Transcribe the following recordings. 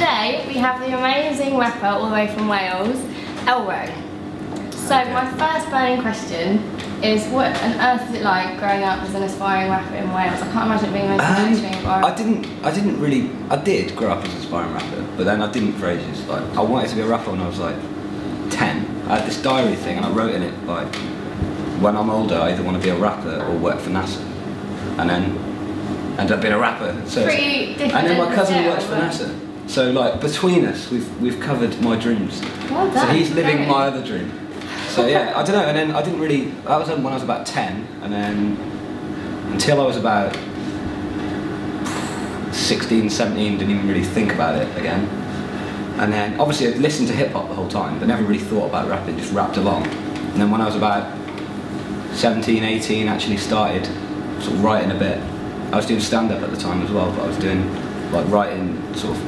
today we have the amazing rapper all the way from Wales, Elro. So my first burning question is, what on earth is it like growing up as an aspiring rapper in Wales? I can't imagine it being the most challenging environment. I did grow up as an aspiring rapper, but then I didn't for ages. Like, I wanted to be a rapper when I was like 10. I had this diary thing and I wrote in it like, when I'm older I either want to be a rapper or work for NASA. And then ended up being a rapper. So pretty different. And then my cousin works for NASA. So like between us we've covered my dreams. Well done. So he's living my other dream. So yeah, I don't know, and then I didn't really, that was when I was about 10, and then until I was about 16, 17, didn't even really think about it again. And then obviously I'd listened to hip hop the whole time, but never really thought about rapping, just rapped along. And then when I was about 17, 18, actually started sort of writing a bit. I was doing stand-up at the time as well, but I was doing like writing sort of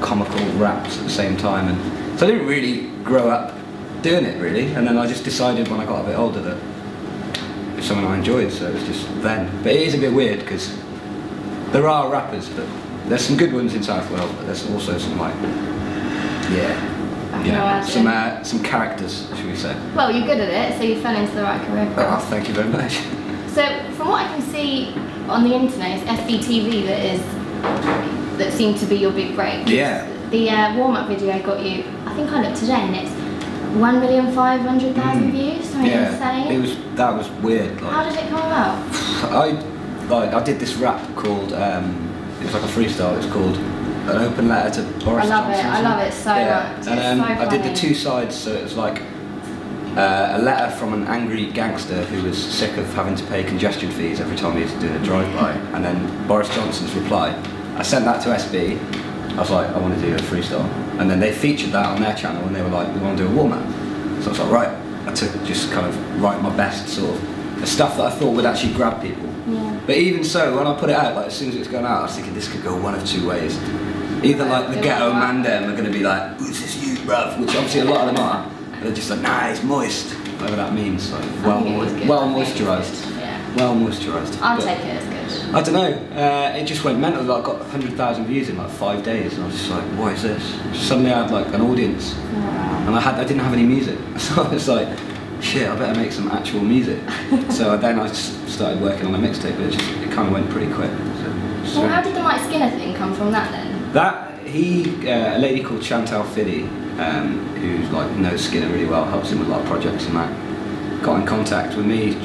comical raps at the same time, and so I didn't really grow up doing it really, and then I just decided when I got a bit older that it was something I enjoyed, so it was just then. But it is a bit weird because there are rappers, but there's some good ones in South Wales, but there's also some like, some characters, should we say. Well, you're good at it, so you fell into the right career path. Oh, thank you very much. So from what I can see on the internet, it's FBTV that seemed to be your big break. Yeah. The warm-up video got you, I think I looked today, and it's 1,500,000 views, something insane. That was weird. Like, how did it come about? I did this rap called, it was like a freestyle, it was called An Open Letter to Boris Johnson. I love it so much. And so I did the two sides, so it was like a letter from an angry gangster who was sick of having to pay congestion fees every time he was doing a drive-by, and then Boris Johnson's reply. I sent that to SB. I was like, I want to do a freestyle. And then they featured that on their channel and they were like, we want to do a warm-up. So I was like, right. I took just kind of write my best sort of, the stuff that I thought would actually grab people. Yeah. But even so, when I put it out, like as soon as it was going out, I was thinking this could go one of two ways. Either like the ghetto man them are going to be like, who's this you, bruv? Which obviously a lot of them are. But they're just like, nah, it's moist. Whatever that means. Like, well moisturised. Yeah. Well moisturised. I'll take it as good. I don't know, it just went mental. I got 100,000 views in like 5 days and I was just like, what is this? Suddenly I had like an audience. Wow. And I didn't have any music. So I was like, shit, I better make some actual music. So then I just started working on a mixtape, but it kind of went pretty quick. So, well, how did the Mike Skinner thing come from that then? A lady called Chantal Fiddy, who's like knows Skinner really well, helps him with like projects and that, got in contact with me.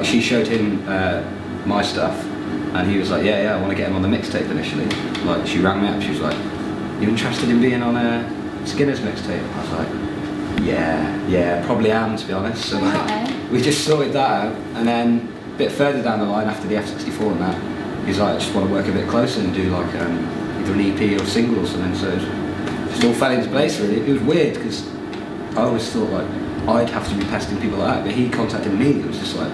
She showed him my stuff, and he was like, yeah, I want to get him on the mixtape initially. Like, she rang me up, she was like, you interested in being on Skinner's mixtape? I was like, yeah, probably am, to be honest. So like, we just sorted that out, and then a bit further down the line after the F64 and that, he's like, I just want to work a bit closer and do like either an EP or single or something, so it just all fell into place really. It was weird, because I always thought like, I'd have to be pesting people like that, but he contacted me. It was just like,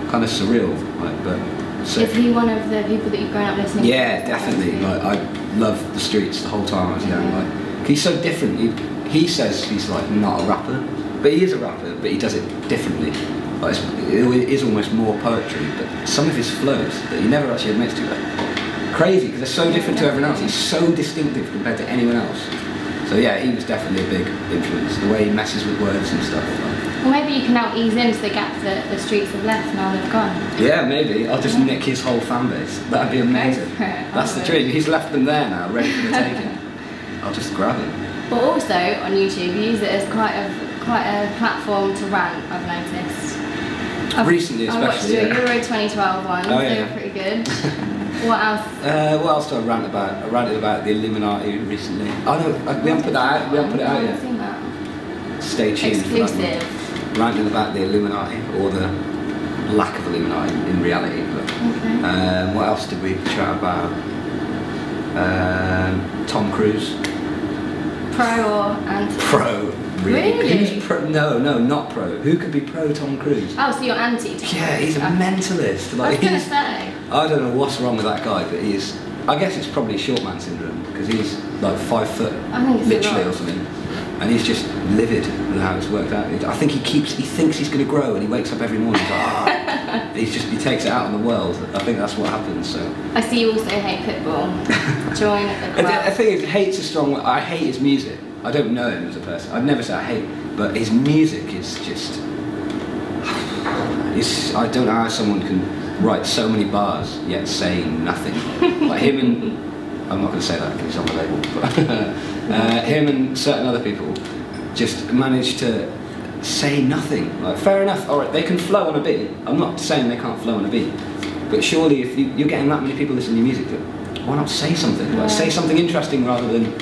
kind of surreal, like, but. So, is he one of the people that you've grown up listening to? Yeah, definitely. Like, I loved the streets the whole time I was young. Like, he's so different. He says he's like not a rapper, but he is a rapper, but he does it differently. Like, it is almost more poetry, but some of his flows that he never actually admits to, like, crazy, because they're so different to everyone else. He's so distinctive compared to anyone else. So yeah, he was definitely a big influence. The way he messes with words and stuff. Like. Well, maybe you can now ease into the gap that the streets have left now they've gone. Yeah, maybe. I'll just nick his whole fan base. That'd be amazing. That's the dream. He's left them there now, ready for the taking. I'll just grab him. But also on YouTube, you use it as quite a platform to rant, I've noticed. Recently, especially. I watched your Euro 2012 one. They were pretty good. What else? What else do I rant about? I ranted about the Illuminati recently. Oh no, we haven't put that out. We haven't put it out yet. I've seen that. Stay tuned. Exclusive. Ranting about the Illuminati, or the lack of Illuminati in reality. But, okay. What else did we chat about? Tom Cruise. Pro or anti? Pro. Really? Who's pro? No, not pro. Who could be pro Tom Cruise? Oh, so you're anti Tom Cruise? Yeah, he's a mentalist. Like, I was going to say. I don't know what's wrong with that guy, but he's. I guess it's probably short man syndrome, because he's like 5 foot, I think it's literally, or something. And he's just livid with how it's worked out. I think he thinks he's going to grow, and he wakes up every morning and he's like, he takes it out on the world. I think that's what happens. So I see you also hate Pitbull. Join the club. I think hate's a strong word. I hate his music. I don't know him as a person. I'd never say I hate, but his music is just. I don't know how someone can write so many bars yet say nothing. Like him and I'm not going to say that because he's on the label, but him and certain other people just manage to say nothing. Like, fair enough, alright, they can flow on a beat. I'm not saying they can't flow on a beat, but surely if you're getting that many people listening to your music, why not say something? Like, say something interesting rather than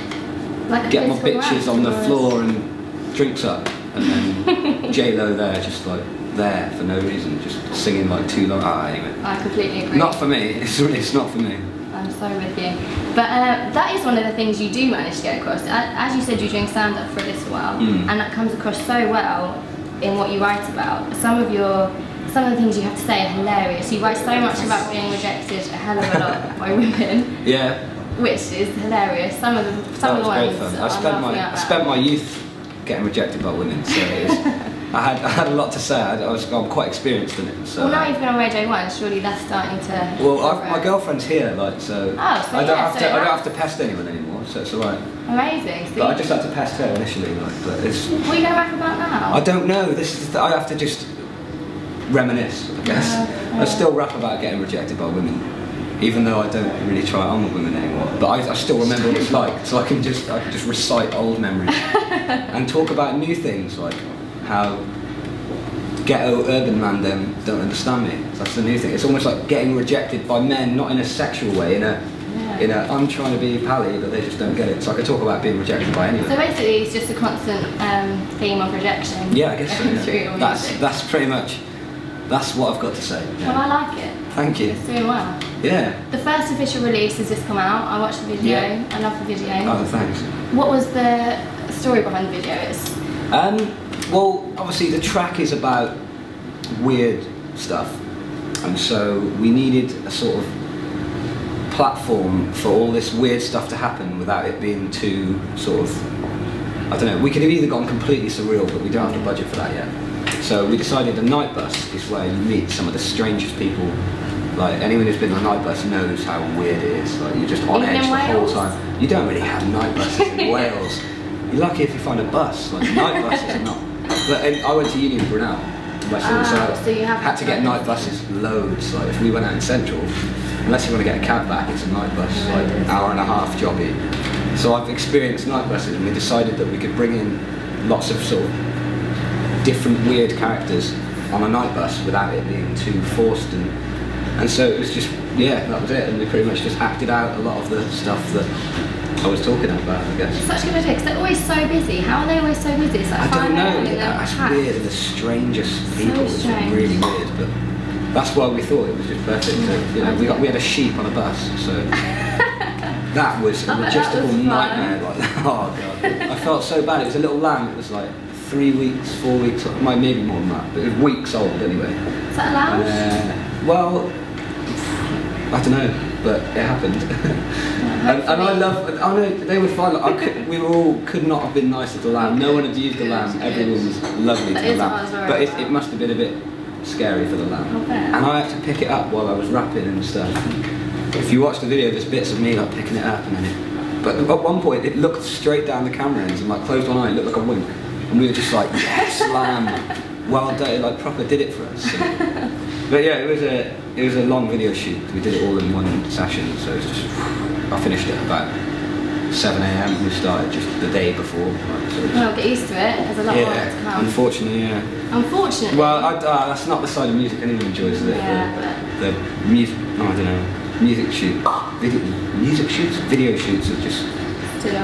like get my bitches on the floor and drinks up, and then J-Lo there, just like there for no reason, just singing like too long. Anyway. I completely agree. Not for me. It's not for me. I'm so with you. But that is one of the things you do manage to get across. As you said, you're doing stand-up for a little while, and that comes across so well in what you write about. Some of the things you have to say are hilarious. You write so much about being rejected a hell of a lot by women. Yeah. Which is hilarious. Some of the ones. Great fun. I spent my youth getting rejected by women, so I had a lot to say. I'm quite experienced in it. So. Well, now you've been on Radio 1, surely that's starting to. Well, my girlfriend's here, like so. Oh, so I don't have to pest anyone anymore, so it's alright. Amazing. But I just had to pest her initially, like. But it's. What are you going to rap about now? I don't know. This is. I have to just reminisce, I guess. I still rap about getting rejected by women, even though I don't really try it on with women anymore. But I still remember what it's like, so I can just recite old memories and talk about new things like how ghetto urban man them don't understand me. So that's the new thing. It's almost like getting rejected by men, not in a sexual way, in a I'm trying to be pally, but they just don't get it. So I can talk about being rejected by anyone. So basically, it's just a constant theme of rejection. Yeah, I guess so. Yeah. That's pretty much. That's what I've got to say. Yeah. Well, I like it. Thank you. It's doing well. Yeah. The first official release has just come out. I watched the video. Yeah. I love the video. Oh, thanks. What was the story behind the video? Well, obviously the track is about weird stuff, and so we needed a sort of platform for all this weird stuff to happen without it being too sort of, I don't know, we could have either gone completely surreal, but we don't have the budget for that yet. So we decided a night bus is where you meet some of the strangest people. Like anyone who's been on a night bus knows how weird it is. Like you're just on edge the whole time. You don't really have night buses in Wales. You're lucky if you find a bus. Like night buses are not. But I went to uni in Brunel, so you had to get night buses loads. Like if we went out in Central, unless you want to get a cab back, it's a night bus, like an hour and a half jobby. So I've experienced night buses, and we decided that we could bring in lots of sort of different weird characters on a night bus without it being too forced, and so it was just, yeah, that was it, and we pretty much just acted out a lot of the stuff that I was talking about, I guess. It's such a good idea, because they're always so busy. How are they always so busy? It's like I don't know, that's weird, the strangest people, it's really weird, but that's why we thought it was just perfect. So, you know, we had a sheep on a bus, so that was a logistical nightmare. Like, oh god, I felt so bad. It was a little lamb. It was like 3 weeks, 4 weeks, maybe more than that, but it was weeks old anyway. Is that allowed? Well, I don't know, but it happened. and I love. Oh no, they were fine. We all could not have been nicer to the lamb. No one abused the lamb. Everyone was lovely to the lamb. But it must have been a bit scary for the lamb. And I had to pick it up while I was rapping and stuff. If you watch the video, there's bits of me like picking it up, and then but at one point it looked straight down the camera lens and like closed one eye, it looked like a wink, and we were just like, yes, lamb, well done, like proper did it for us. So. But yeah, it was a long video shoot. We did it all in one session, so it was just, I finished it about 7 AM. We started just the day before. Well, get used to it. There's a lot more to come. Unfortunately, yeah. Unfortunately. Well, that's not the side of music anyone enjoys. The music. I don't know. Music shoots, video shoots are just.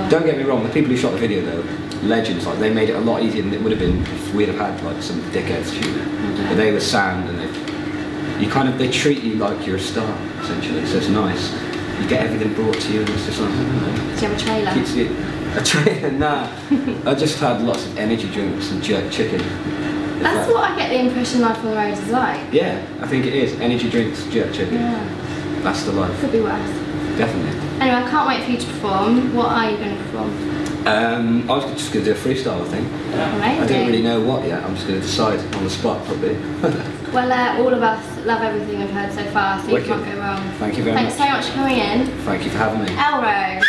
Don't get me wrong. The people who shot the video though, legends. Like they made it a lot easier than it would have been if we'd have had like some dickheads shoot it. But they were sound, and they treat you like you're a star essentially. So it's nice. You get everything brought to you, and it's just like. Do you have a trailer? A trailer? Nah. I just had lots of energy drinks and jerk chicken. That's what I get the impression Life on the Road is like. Yeah, I think it is. Energy drinks, jerk chicken. Yeah. That's the life. Could be worse. Definitely. Anyway, I can't wait for you to perform. What are you going to perform? I was just going to do a freestyle, I think. Amazing. I don't really know what yet. I'm just going to decide on the spot, probably. Well, all of us love everything we've heard so far, so Wicked. you can't go wrong. Thank you very Thanks much. so much for coming in. Thank you for having me. Elro.